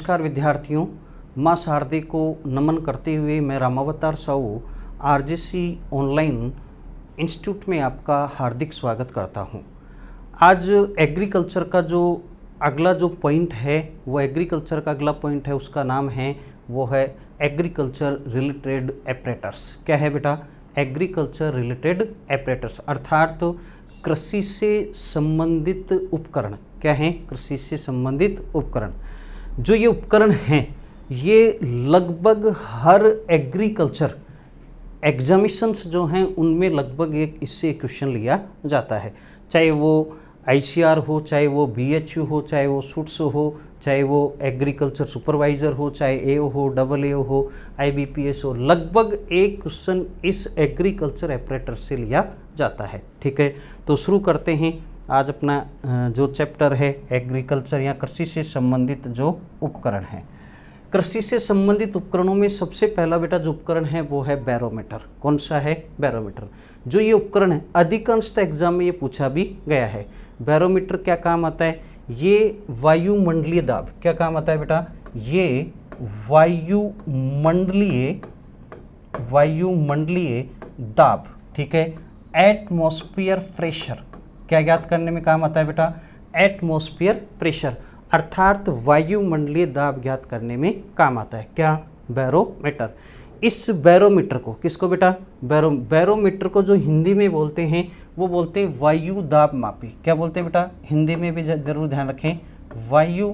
नमस्कार विद्यार्थियों, माँ शारदे को नमन करते हुए मैं रामावतार साहू आरजेसी ऑनलाइन इंस्टीट्यूट में आपका हार्दिक स्वागत करता हूँ। आज एग्रीकल्चर का जो अगला जो पॉइंट है वो एग्रीकल्चर का अगला पॉइंट है, उसका नाम है वो है एग्रीकल्चर रिलेटेड एपरेटर्स। क्या है बेटा? एग्रीकल्चर रिलेटेड एपरेटर्स अर्थात कृषि से संबंधित उपकरण। क्या हैं? कृषि से संबंधित उपकरण। जो ये उपकरण हैं ये लगभग हर एग्रीकल्चर एग्जामिशंस जो हैं उनमें लगभग एक इससे क्वेश्चन लिया जाता है, चाहे वो आईसीआर हो, चाहे वो बीएचयू हो, चाहे वो सूट्स हो, चाहे वो एग्रीकल्चर सुपरवाइज़र हो, चाहे एओ हो, डबल एओ हो, आईबीपीएस हो। लगभग एक क्वेश्चन इस एग्रीकल्चर ऑपरेटर से लिया जाता है। ठीक है, तो शुरू करते हैं आज अपना जो चैप्टर है एग्रीकल्चर या कृषि से संबंधित जो उपकरण हैं। कृषि से संबंधित उपकरणों में सबसे पहला बेटा जो उपकरण है वो है बैरोमीटर। कौन सा है? बैरोमीटर। जो ये उपकरण है अधिकांशतः एग्जाम में ये पूछा भी गया है। बैरोमीटर क्या काम आता है? ये वायुमंडलीय दाब। क्या काम आता है बेटा? ये वायुमंडलीय दाब। ठीक है, एटमॉस्फेयर प्रेशर। क्या ज्ञात करने में काम आता है बेटा? एटमॉस्फेयर प्रेशर अर्थात वायुमंडलीय दाब ज्ञात करने में काम आता है। क्या? बैरोमीटर। इस बैरोमीटर को किसको बेटा? बैरोमीटर को जो हिंदी में बोलते हैं वो बोलते हैं वायु दाब मापी। क्या बोलते हैं बेटा? हिंदी में भी जरूर ध्यान रखें, वायु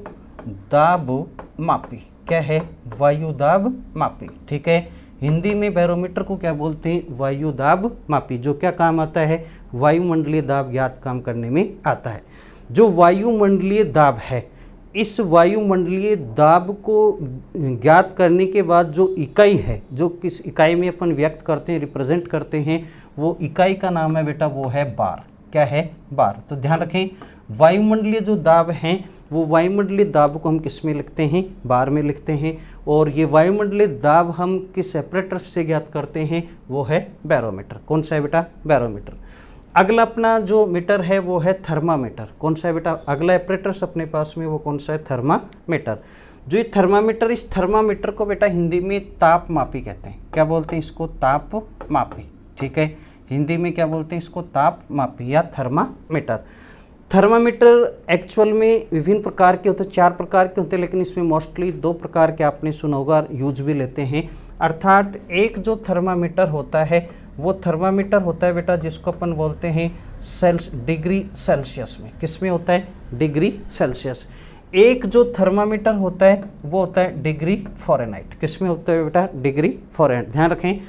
दाब मापी। क्या है? वायु दाब मापी। ठीक है, हिंदी में बैरोमीटर को क्या बोलते हैं? वायु दाब मापी। जो क्या काम आता है? वायुमंडलीय दाब ज्ञात काम करने में आता है। जो वायुमंडलीय दाब है, इस वायुमंडलीय दाब को ज्ञात करने के बाद जो इकाई है, जो किस इकाई में अपन व्यक्त करते हैं, रिप्रेजेंट करते हैं, वो इकाई का नाम है बेटा वो है बार। क्या है? बार। तो ध्यान रखें, वायुमंडलीय जो दाब हैं वो वायुमंडलीय दाब को हम किस में लिखते हैं? बार में लिखते हैं। और ये वायुमंडलीय दाब हम किस एपरेटर्स से ज्ञात करते हैं? वो है बैरोमीटर। कौन सा है बेटा? बैरोमीटर। अगला अपना जो मीटर है वो है थर्मामीटर। कौन सा है बेटा? अगला एपरेटर्स अपने पास में वो कौन सा है? थर्मामीटर। जो ये थर्मामीटर, इस थर्मामीटर को बेटा हिंदी में तापमापी कहते हैं। क्या बोलते हैं इसको? तापमापी। ठीक है, हिंदी में क्या बोलते हैं इसको? तापमापी या थर्मामीटर। थर्मामीटर एक्चुअल में विभिन्न प्रकार के होते हैं, 4 प्रकार के होते हैं, लेकिन इसमें मोस्टली 2 प्रकार के आपने सुना होगा, यूज भी लेते हैं। अर्थात एक जो थर्मामीटर होता है वो थर्मामीटर होता है बेटा जिसको अपन बोलते हैं डिग्री सेल्सियस में। किस में होता है? Degree Celsius. एक जो थर्मामीटर होता है वो होता है डिग्री फ़ारेनहाइट। किस में होता है बेटा? Degree Fahrenheit. ध्यान रखें,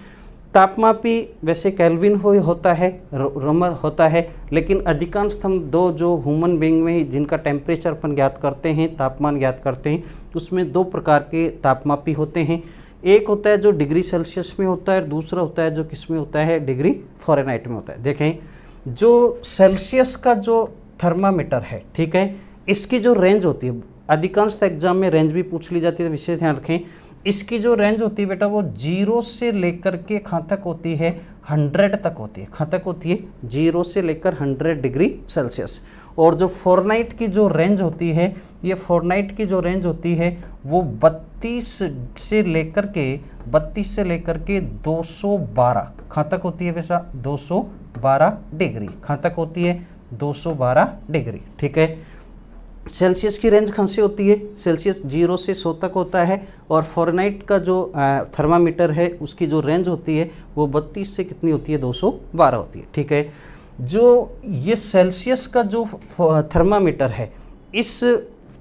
तापमापी वैसे केल्विन होता है, रोमर होता है, लेकिन अधिकांश हम 2 जो ह्यूमन बीइंग में जिनका टेम्परेचर अपन ज्ञात करते हैं, तापमान ज्ञात करते हैं, उसमें 2 प्रकार के तापमापी होते हैं। एक होता है जो डिग्री सेल्सियस में होता है, दूसरा होता है जो किस में होता है? डिग्री फ़ारेनहाइट में होता है। देखें, जो सेल्सियस का जो थर्मामीटर है, ठीक है, इसकी जो रेंज होती है, अधिकांश एग्जाम में रेंज भी पूछ ली जाती है, तो विशेष ध्यान रखें। इसकी जो रेंज होती है बेटा वो 0 से लेकर के कहाँ तक होती है? 100 तक होती है। कहाँ तक होती है? 0 से लेकर 100 डिग्री सेल्सियस। और जो फ़ारेनहाइट की जो रेंज होती है, ये फ़ारेनहाइट की जो रेंज होती है वो 32 से लेकर के 212 कहाँ तक होती है बेटा? 212 डिग्री। कहाँ तक होती है? 212 डिग्री। ठीक है, सेल्सियस की रेंज कहाँ से होती है? सेल्सियस 0 से 100 तक होता है, और फ़ारेनहाइट का जो थर्मामीटर है उसकी जो रेंज होती है वो 32 से कितनी होती है? 212 होती है। ठीक है, जो ये सेल्सियस का जो थर्मामीटर है, इस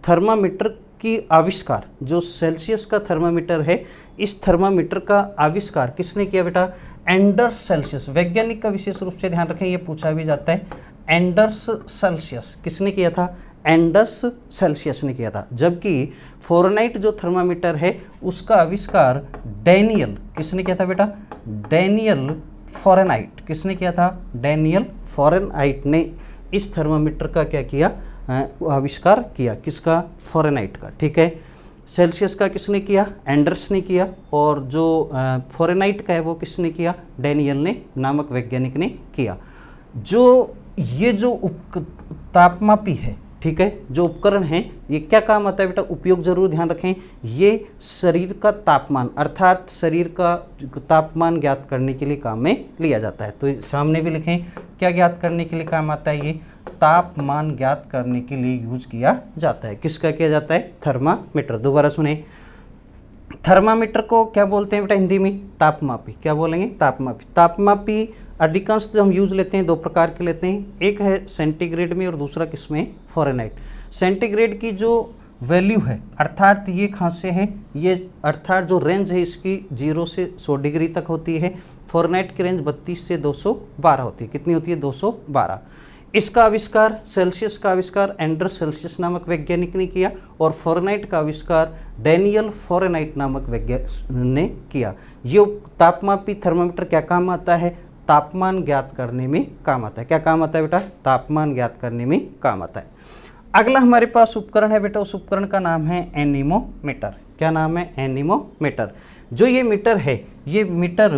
थर्मामीटर की आविष्कार, जो सेल्सियस का थर्मामीटर है, इस थर्मामीटर का आविष्कार किसने किया बेटा? Anders Celsius. वैज्ञानिक का विशेष रूप से ध्यान रखें, ये पूछा भी जाता है। एंडर्स सेल्सियस किसने किया था? एंडर्स सेल्सियस ने किया था। जबकि फ़ारेनहाइट जो थर्मामीटर है उसका आविष्कार डैनियल किसने किया था बेटा? Daniel Fahrenheit. किसने किया था? डैनियल फ़ारेनहाइट ने इस थर्मामीटर का क्या किया? आविष्कार किया। किसका? फ़ारेनहाइट का। ठीक है, सेल्सियस का किसने किया? एंडर्स ने किया। और जो फ़ारेनहाइट का है वो किसने किया? डैनियल ने नामक वैज्ञानिक ने किया। जो ये जो तापमापी है ठीक है, जो उपकरण है ये क्या काम आता है बेटा, उपयोग जरूर ध्यान रखें, ये शरीर का तापमान अर्थात शरीर का तापमान ज्ञात करने के लिए काम में लिया जाता है। तो सामने भी लिखें, क्या ज्ञात करने के लिए काम आता है, ये तापमान ज्ञात करने के लिए यूज किया जाता है। किसका किया जाता है, थर्मामीटर। दोबारा सुने, थर्मामीटर को क्या बोलते हैं बेटा हिंदी में, तापमापी। क्या बोलेंगे, तापमापी। तापमापी अधिकांश जो हम यूज लेते हैं दो प्रकार के लेते हैं, एक है सेंटीग्रेड में और दूसरा किसमें, फ़ारेनहाइट। सेंटीग्रेड की जो वैल्यू है अर्थात ये कहाँ से है, ये अर्थात जो रेंज है इसकी 0 से 100 डिग्री तक होती है। फ़ारेनहाइट की रेंज 32 से 212 होती है। कितनी होती है, 212। इसका आविष्कार, सेल्सियस का आविष्कार एंडर्स सेल्सियस नामक वैज्ञानिक ने किया और फ़ारेनहाइट का आविष्कार डैनियल फ़ारेनहाइट नामक वैज्ञानिक ने किया। ये तापमापी थर्मामीटर क्या काम आता है, तापमान ज्ञात करने में काम आता है। क्या काम आता है बेटा, तापमान ज्ञात करने में काम आता है। अगला हमारे पास उपकरण है बेटा, उस उपकरण का नाम है एनीमोमीटर। क्या नाम है, एनीमोमीटर। जो ये मीटर है, ये मीटर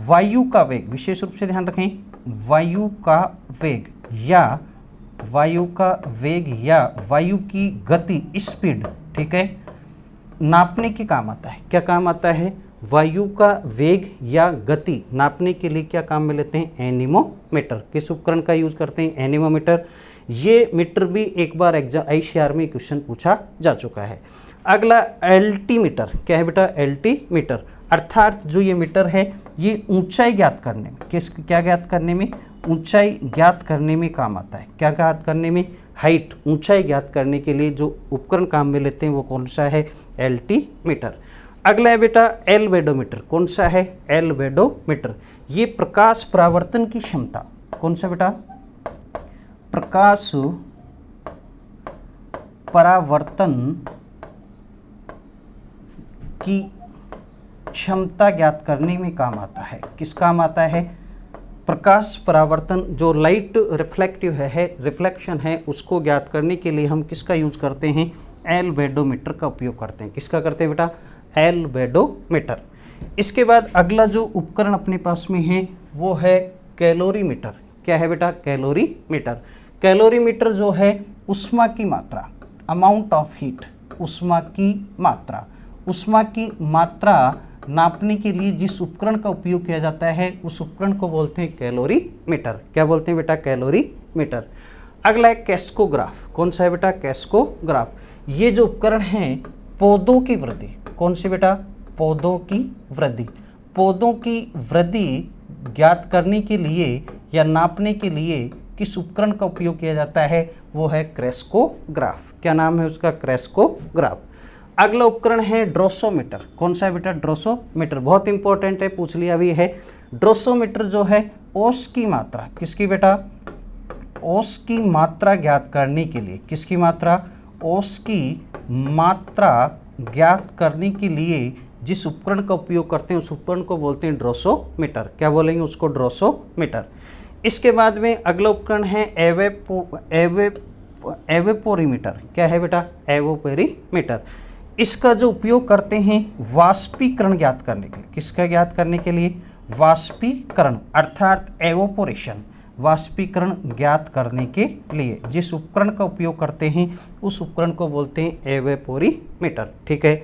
वायु का वेग, विशेष रूप से ध्यान रखें, वायु का वेग या वायु की गति, स्पीड, ठीक है, नापने के काम आता है। क्या काम आता है, वायु का वेग या गति नापने के लिए क्या काम में लेते हैं, एनीमोमीटर। किस उपकरण का यूज करते हैं, एनीमोमीटर। ये मीटर भी एक बार एग्जाम ICR में क्वेश्चन पूछा जा चुका है। अगला एल्टीमीटर। क्या है बेटा, एल्टीमीटर। अर्थात जो ये मीटर है ये ऊंचाई ज्ञात करने में, क्या ज्ञात करने में, ऊंचाई ज्ञात करने में काम आता है। क्या ज्ञात करने में, हाइट, ऊंचाई ज्ञात करने के लिए जो उपकरण काम में लेते हैं वो कौन सा है, एल्टीमीटर। अगला है बेटा एल्वेडोमीटर। कौन सा है, एल्वेडोमीटर। ये प्रकाश परावर्तन की क्षमता, कौन सा बेटा, प्रकाश परावर्तन की क्षमता ज्ञात करने में काम आता है। किस काम आता है, प्रकाश परावर्तन, जो लाइट रिफ्लेक्टिव है रिफ्लेक्शन है, उसको ज्ञात करने के लिए हम किसका यूज करते हैं, एल्वेडोमीटर का उपयोग करते हैं। किसका करते हैं बेटा, एल्वेडोमीटर। इसके बाद अगला जो उपकरण अपने पास में है वो है कैलोरीमीटर। क्या है बेटा, कैलोरीमीटर। कैलोरीमीटर जो है उष्मा की मात्रा, अमाउंट ऑफ हीट, उष्मा की मात्रा नापने के लिए जिस उपकरण का उपयोग किया जाता है उस उपकरण को बोलते हैं कैलोरीमीटर। क्या बोलते हैं बेटा, कैलोरीमीटर। अगला है कैस्कोग्राफ। कौन सा है बेटा, कैस्कोग्राफ। ये जो उपकरण है पौधों की वृद्धि, कौन सी बेटा, पौधों की वृद्धि। पौधों की वृद्धि ज्ञात करने के लिए या नापने के लिए किस उपकरण का उपयोग किया जाता है, वो है क्रेस्कोग्राफ। क्या नाम है उसका, क्रेस्कोग्राफ। अगला उपकरण है ड्रोसोमीटर। कौन सा है बेटा, ड्रोसोमीटर। बहुत इंपॉर्टेंट है, पूछ लिया भी है। ड्रोसोमीटर जो है ओस की मात्रा, किसकी बेटा, ओस की मात्रा ज्ञात करने के लिए, किसकी मात्रा, ओस की मात्रा ज्ञात करने के लिए जिस उपकरण का उपयोग करते हैं उस उपकरण को बोलते हैं ड्रोसोमीटर। क्या बोलेंगे उसको, ड्रोसोमीटर। इसके बाद में अगला उपकरण है एवेपोरीमीटर। क्या है बेटा, एवेपोरीमीटर। इसका जो उपयोग करते हैं वाष्पीकरण ज्ञात करने के लिए, किसका ज्ञात करने के लिए, वाष्पीकरण अर्थात एवोपोरेशन, वाष्पीकरण ज्ञात करने के लिए जिस उपकरण का उपयोग करते हैं उस उपकरण को बोलते हैं एवेपोरीमीटर। ठीक है।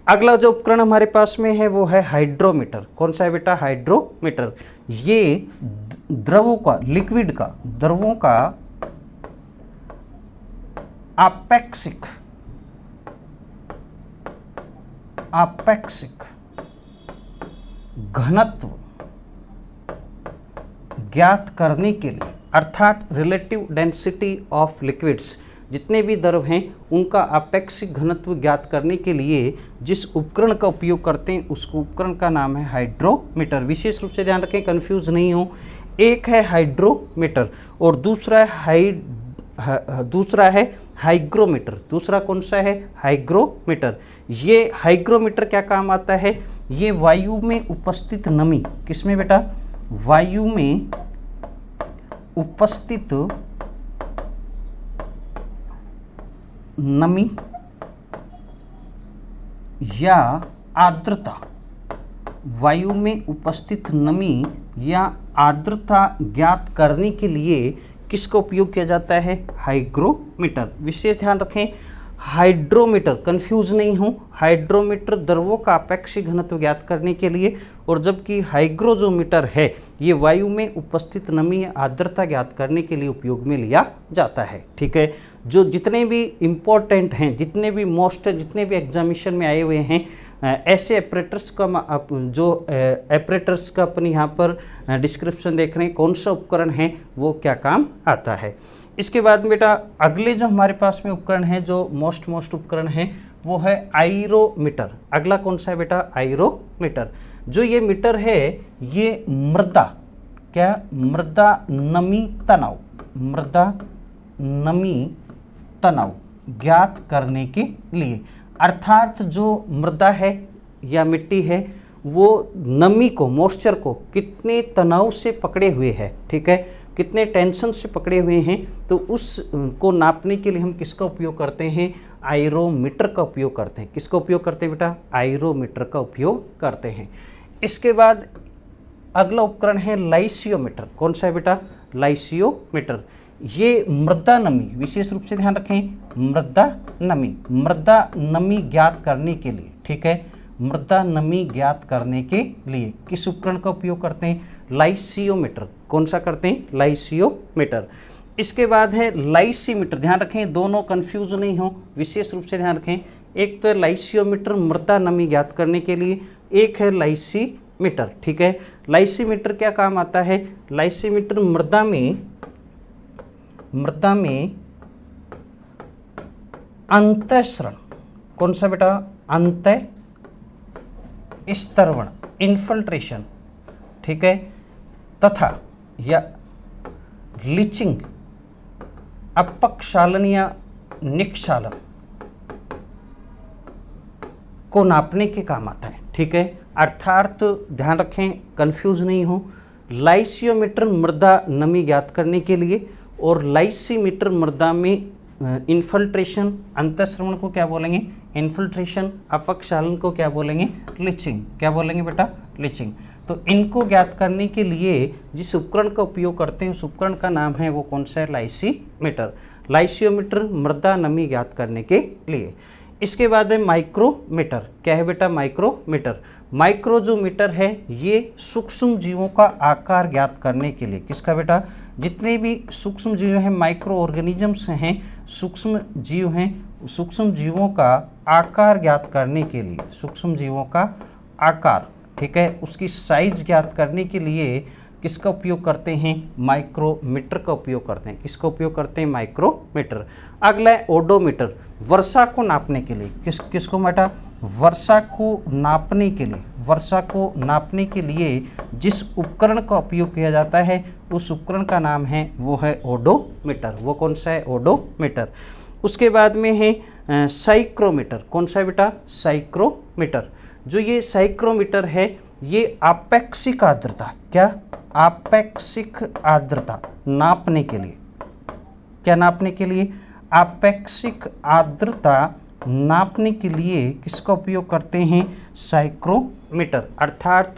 अगला जो उपकरण हमारे पास में है वो है हाइड्रोमीटर। कौन सा है बेटा, हाइड्रोमीटर। ये द्रवों का, लिक्विड का, द्रवों का आपेक्षिक घनत्व ज्ञात करने के लिए अर्थात रिलेटिव डेंसिटी ऑफ लिक्विड्स, जितने भी द्रव हैं उनका आपेक्षिक घनत्व ज्ञात करने के लिए जिस उपकरण का उपयोग करते हैं उस उपकरण का नाम है हाइड्रोमीटर। विशेष रूप से ध्यान रखें, कंफ्यूज नहीं हो। एक है हाइड्रोमीटर और दूसरा है हाइग्रोमीटर। दूसरा कौन सा है, हाइग्रोमीटर। ये हाइग्रोमीटर क्या काम आता है, ये वायु में उपस्थित नमी, किसमें बेटा, वायु में उपस्थित नमी या आर्द्रता, वायु में उपस्थित नमी या आर्द्रता ज्ञात करने के लिए किसका उपयोग किया जाता है? हाइग्रोमीटर। विशेष ध्यान रखें, हाइड्रोमीटर, कंफ्यूज नहीं हो, हाइड्रोमीटर द्रवों का आपेक्षिक घनत्व ज्ञात करने के लिए, और जबकि हाइग्रो जो मीटर है ये वायु में उपस्थित नमी या आर्द्रता ज्ञात करने के लिए उपयोग में लिया जाता है। ठीक है, जो जितने भी इम्पोर्टेंट हैं, जितने भी मोस्ट, जितने भी एग्जामिनेशन में आए हुए हैं ऐसे ऑपरेटर्स का जो ऑपरेटर्स का अपने यहाँ पर डिस्क्रिप्शन देख रहे हैं, कौन सा उपकरण है वो क्या काम आता है। इसके बाद बेटा अगले जो हमारे पास में उपकरण है, जो मोस्ट उपकरण है वो है आयरोमीटर। अगला कौन सा है बेटा? आयरोमीटर। जो ये मीटर है ये मृदा, क्या? मृदा नमी तनाव, मृदा नमी तनाव ज्ञात करने के लिए, अर्थात जो मृदा है या मिट्टी है वो नमी को, मॉइस्चर को कितने तनाव से पकड़े हुए है, ठीक है, कितने टेंशन से पकड़े हुए हैं, तो उसको नापने के लिए हम किसका उपयोग करते हैं? आयरोमीटर का उपयोग करते हैं। किसका उपयोग करते हैं बेटा? आयरोमीटर का उपयोग करते हैं। इसके बाद अगला उपकरण है लाइसियोमीटर। कौन सा है बेटा? लाइसियोमीटर। ये मृदा नमी, विशेष रूप से ध्यान रखें, मृदा नमी ज्ञात करने के लिए, ठीक है, मृदा नमी ज्ञात करने के लिए किस उपकरण का उपयोग करते हैं? लाइसियोमीटर। कौन सा करते हैं? लाइसियोमीटर। इसके बाद है लाइसीमीटर। ध्यान रखें, दोनों कंफ्यूज नहीं हो, विशेष रूप से ध्यान रखें। एक तो लाइसियोमीटर मृदा नमी ज्ञात करने के लिए, एक है लाइसीमीटर। ठीक है, लाइसीमीटर क्या काम आता है? लाइसीमीटर मृदा में अंतःसरण, कौन सा बेटा? अंतःस्तरवण, इन्फिल्ट्रेशन, ठीक है, तथा या लीचिंग, अपक्षालन या निक्षालन को नापने के काम आता है। ठीक है, अर्थात ध्यान रखें, कंफ्यूज नहीं हो, लाइसियोमीटर मृदा नमी ज्ञात करने के लिए और लाइसीमीटर मृदा में इन्फिल्ट्रेशन, अंतःस्रवण को क्या बोलेंगे? इन्फिल्ट्रेशन, अपक्षालन को क्या बोलेंगे? लीचिंग। क्या बोलेंगे बेटा? लीचिंग। तो इनको ज्ञात करने के लिए जिस उपकरण का उपयोग करते हैं उस उपकरण का नाम है वो कौन सा है? लाइसीमीटर। लाइसियोमीटर मृदा नमी ज्ञात करने के लिए। इसके बाद है माइक्रोमीटर। क्या है बेटा? माइक्रोमीटर। माइक्रो जो मीटर है ये सूक्ष्म जीवों का आकार ज्ञात करने के लिए, किसका बेटा? जितने भी सूक्ष्म जीव हैं, माइक्रो ऑर्गेनिजम्स हैं, सूक्ष्म जीव हैं, सूक्ष्म जीवों का आकार ज्ञात करने के लिए, सूक्ष्म जीवों का आकार, ठीक है, उसकी साइज ज्ञात करने के लिए किसका उपयोग करते हैं? माइक्रोमीटर का उपयोग करते हैं। किसका उपयोग करते हैं? माइक्रोमीटर। अगला है ओडोमीटर, वर्षा को नापने के लिए। किसको बेटा? वर्षा को नापने के लिए, वर्षा को नापने के लिए जिस उपकरण का उपयोग किया जाता है उस उपकरण का नाम है वो है ओडोमीटर। वो कौन सा है? ओडोमीटर। उसके बाद में है साइक्रोमीटर। कौन सा है बेटा? साइक्रोमीटर। जो ये साइक्रोमीटर है ये आपेक्षिक आर्द्रता, क्या? आपेक्षिक आर्द्रता नापने के लिए, क्या नापने के लिए? आपेक्षिक आर्द्रता नापने के लिए किसका उपयोग करते हैं? साइक्रोमीटर। अर्थात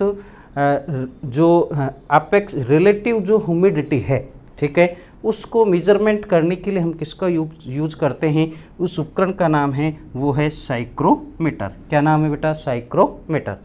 जो अपेक्स रिलेटिव जो ह्यूमिडिटी है, ठीक है, उसको मेजरमेंट करने के लिए हम किसका यूज करते हैं? उस उपकरण का नाम है वो है साइक्रोमीटर। क्या नाम है बेटा? साइक्रोमीटर।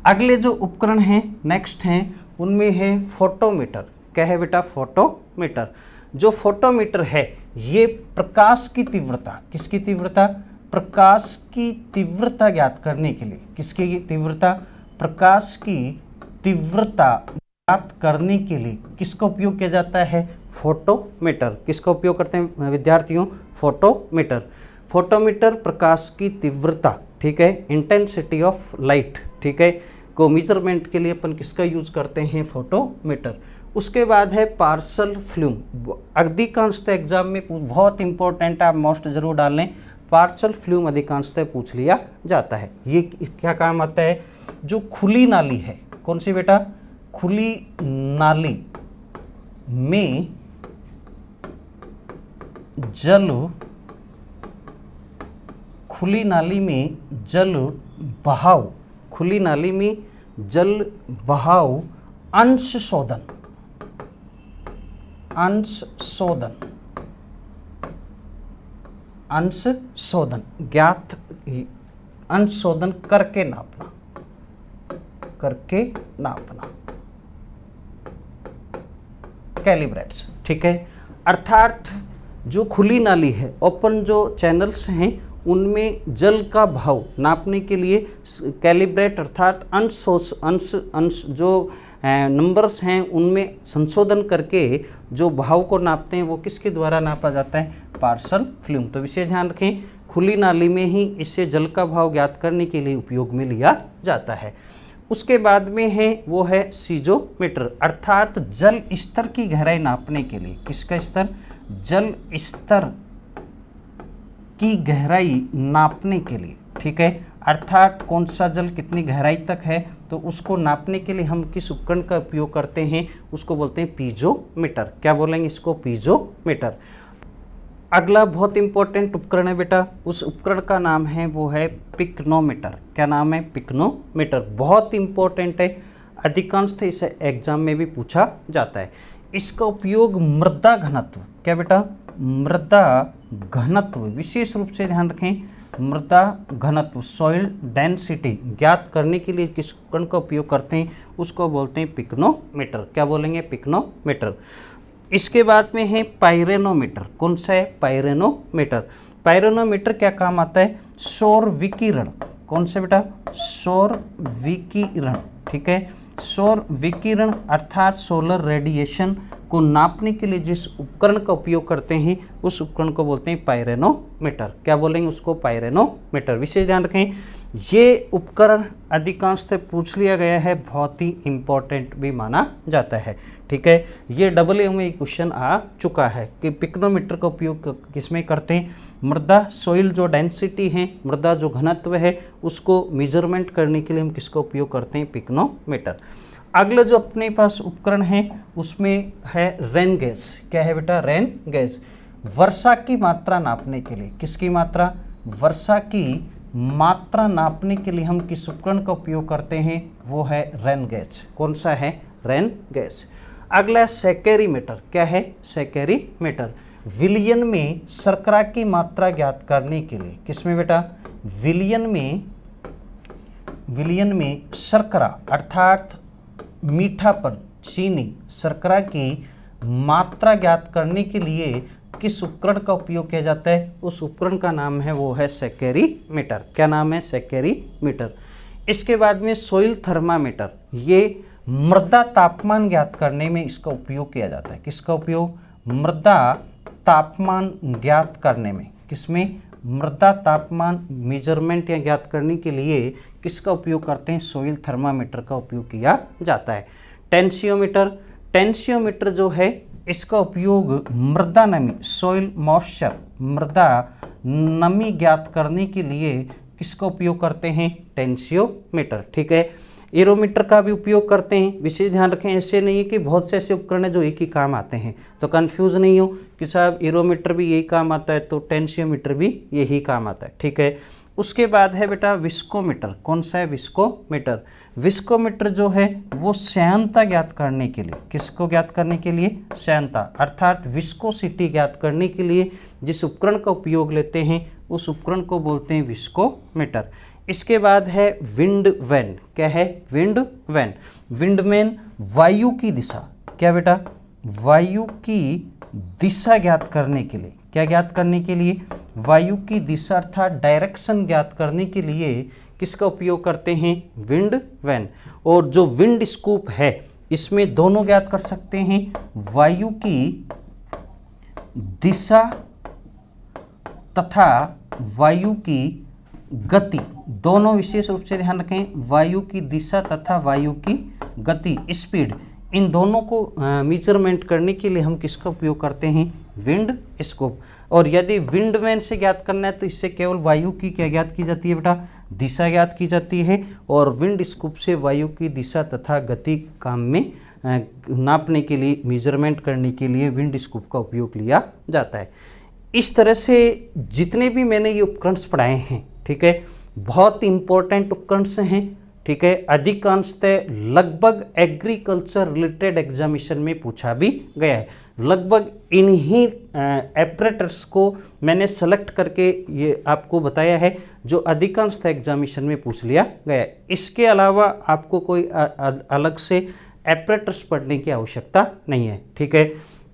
अगले जो उपकरण हैं नेक्स्ट हैं उनमें है फोटोमीटर। क्या है बेटा? फोटोमीटर। जो फोटोमीटर है ये प्रकाश की तीव्रता, किसकी तीव्रता? प्रकाश की तीव्रता ज्ञात करने के लिए, किसकी तीव्रता? प्रकाश की तीव्रता ज्ञात करने के लिए किसका उपयोग किया जाता है? फोटोमीटर। किसका उपयोग करते हैं विद्यार्थियों? फोटोमीटर। फोटोमीटर प्रकाश की तीव्रता, ठीक है, इंटेंसिटी ऑफ लाइट, ठीक है, को मेजरमेंट के लिए अपन किसका यूज करते हैं? फोटोमीटर। उसके बाद है पार्सल फ्लूम। अधिकांशतः एग्जाम में बहुत इंपॉर्टेंट, आप मोस्ट जरूर डाल लें, पार्सल फ्लूम अधिकांशतः पूछ लिया जाता है। ये क्या काम आता है? जो खुली नाली है, कौन सी बेटा? खुली नाली में जल, खुली नाली में जल बहाव, खुली नाली में जल बहाव अंश शोधन, अंशशोधन, अंशशोधन ज्ञात, अंशशोधन करके नापना, करके नापना, कैलिब्रेट्स, ठीक है। अर्थात जो खुली नाली है, ओपन जो चैनल्स हैं, उनमें जल का भाव नापने के लिए कैलिब्रेट अर्थात अंश जो नंबर्स हैं उनमें संशोधन करके जो भाव को नापते हैं वो किसके द्वारा नापा जाता है, पार्सल फ्लूम। तो विशेष ध्यान रखें, खुली नाली में ही इससे जल का भाव ज्ञात करने के लिए उपयोग में लिया जाता है। उसके बाद में है वो है सीजोमीटर, अर्थात जल स्तर की गहराई नापने के लिए, किसका स्तर, जल स्तर की गहराई नापने के लिए, ठीक है। अर्थात कौन सा जल कितनी गहराई तक है, तो उसको नापने के लिए हम किस उपकरण का उपयोग करते हैं, उसको बोलते हैं पीजोमीटर। क्या बोलेंगे इसको, पीजोमीटर। अगला बहुत इंपॉर्टेंट उपकरण है बेटा, उस उपकरण का नाम है वो है पिक्नोमीटर। क्या नाम है, पिक्नोमीटर। बहुत इंपॉर्टेंट है, अधिकांशतः इसे एग्जाम में भी पूछा जाता है। इसका उपयोग मृदा घनत्व, क्या बेटा, मृदा घनत्व, विशेष रूप से ध्यान रखें, मृदा घनत्व, सॉइल डेंसिटी ज्ञात करने के लिए किस उपकरण का उपयोग करते हैं, उसको बोलते हैं पिक्नोमीटर। क्या बोलेंगे, पिक्नोमीटर। इसके बाद में है पाइरेनोमीटर। कौन सा है, पाइरेनोमीटर। पाइरेनोमीटर क्या काम आता है, सौर विकिरण। कौन सा बेटा, सौर विकिरण, ठीक है। सौर विकिरण अर्थात सोलर रेडिएशन को नापने के लिए जिस उपकरण का उपयोग करते हैं उस उपकरण को बोलते हैं पाइरेनोमीटर। क्या बोलेंगे उसको, पाइरेनोमीटर। विशेष ध्यान रखें, ये उपकरण अधिकांशतः पूछ लिया गया है, बहुत ही इंपॉर्टेंट भी माना जाता है, ठीक है। ये AA में क्वेश्चन आ चुका है कि पिक्नोमीटर का उपयोग किसमें करते हैं, मृदा सॉइल जो डेंसिटी है, मृदा जो घनत्व है, उसको मेजरमेंट करने के लिए हम किसका उपयोग करते हैं, पिक्नोमीटर। अगला जो अपने पास उपकरण है उसमें है रेन गैज। क्या है बेटा, रेन गैज। वर्षा की मात्रा नापने के लिए, किसकी मात्रा, वर्षा की मात्रा नापने के लिए हम किस उपकरण का उपयोग करते हैं, वो है रेन गैज। कौन सा है, रेन गैज। अगला सेकेरीमीटर। क्या है, सेकेरीमीटर। विलयन में शर्करा की मात्रा ज्ञात करने के लिए, किसमें बेटा, विलयन में शर्करा अर्थात मीठापन, चीनी, शर्करा की मात्रा ज्ञात करने के लिए किस उपकरण का उपयोग किया जाता है, उस उपकरण का नाम है वो है सेकेरीमीटर। क्या नाम है, सेकेरीमीटर। इसके बाद में सोइल थर्मामीटर, ये मृदा तापमान ज्ञात करने में इसका उपयोग किया जाता है। किसका उपयोग, मृदा तापमान ज्ञात करने में, किसमें, मृदा तापमान मेजरमेंट या ज्ञात करने के लिए किसका उपयोग करते हैं, सोइल थर्मामीटर का उपयोग किया जाता है। टेंसियोमीटर, टेंसियोमीटर जो है इसका उपयोग मृदा नमी, सॉइल मॉइस्चर, मृदा नमी ज्ञात करने के लिए किसका उपयोग करते हैं, टेंसियोमीटर, ठीक है। एरोमीटर का भी उपयोग करते हैं। विशेष ध्यान रखें, ऐसे नहीं है कि बहुत से ऐसे उपकरण हैं जो एक ही काम आते हैं, तो कंफ्यूज नहीं हो कि साहब एरोमीटर भी यही काम आता है तो टेंसियोमीटर भी यही काम आता है, ठीक है। उसके बाद है बेटा विस्कोमीटर। कौन सा है, विस्कोमीटर। विस्कोमीटर जो है वो श्यानता ज्ञात करने के लिए, किसको ज्ञात करने के लिए, श्यानता अर्थात विस्कोसिटी ज्ञात करने के लिए जिस उपकरण का उपयोग लेते हैं उस उपकरण को बोलते हैं विस्कोमीटर। इसके बाद है विंड वैन। क्या है, विंड वैन। विंड वैन वायु की दिशा, क्या बेटा, वायु की दिशा ज्ञात करने के लिए, क्या ज्ञात करने के लिए, वायु की दिशा अर्थात डायरेक्शन ज्ञात करने के लिए किसका उपयोग करते हैं, विंड वैन। और जो विंड स्कूप है इसमें दोनों ज्ञात कर सकते हैं, वायु की दिशा तथा वायु की गति, दोनों विशेष रूप से ध्यान रखें, वायु की दिशा तथा वायु की गति, स्पीड, इन दोनों को मेजरमेंट करने के लिए हम किसका उपयोग करते हैं, विंड स्कोप। और यदि विंड वैन से ज्ञात करना है तो इससे केवल वायु की क्या ज्ञात की जाती है बेटा, दिशा ज्ञात की जाती है। और विंड स्कोप से वायु की दिशा तथा गति काम में नापने के लिए, मेजरमेंट करने के लिए विंड स्कोप का उपयोग लिया जाता है। इस तरह से जितने भी मैंने ये उपकरण पढ़ाए हैं, ठीक है, बहुत इंपॉर्टेंट उपकरण हैं, ठीक है, अधिकांशतः लगभग एग्रीकल्चर रिलेटेड एग्जामिनेशन में पूछा भी गया है। लगभग इन्हीं एपरेटर्स को मैंने सेलेक्ट करके ये आपको बताया है जो अधिकांशतः एग्जामिनेशन में पूछ लिया गया है। इसके अलावा आपको कोई अलग से एपरेटर्स पढ़ने की आवश्यकता नहीं है। ठीक है,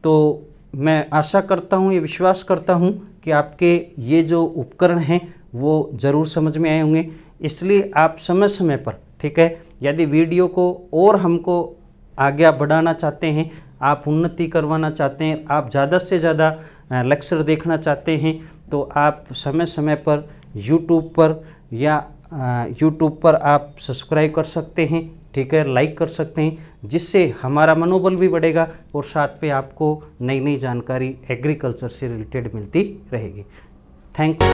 तो मैं आशा करता हूँ, ये विश्वास करता हूँ कि आपके ये जो उपकरण हैं वो ज़रूर समझ में आए होंगे। इसलिए आप समय समय पर, ठीक है, यदि वीडियो को और हमको आगे बढ़ाना चाहते हैं, आप उन्नति करवाना चाहते हैं, आप ज़्यादा से ज़्यादा लेक्चर देखना चाहते हैं, तो आप समय समय पर यूट्यूब पर आप सब्सक्राइब कर सकते हैं। ठीक है, लाइक कर सकते हैं, जिससे हमारा मनोबल भी बढ़ेगा और साथ पे आपको नई नई जानकारी एग्रीकल्चर से रिलेटेड मिलती रहेगी। थैंक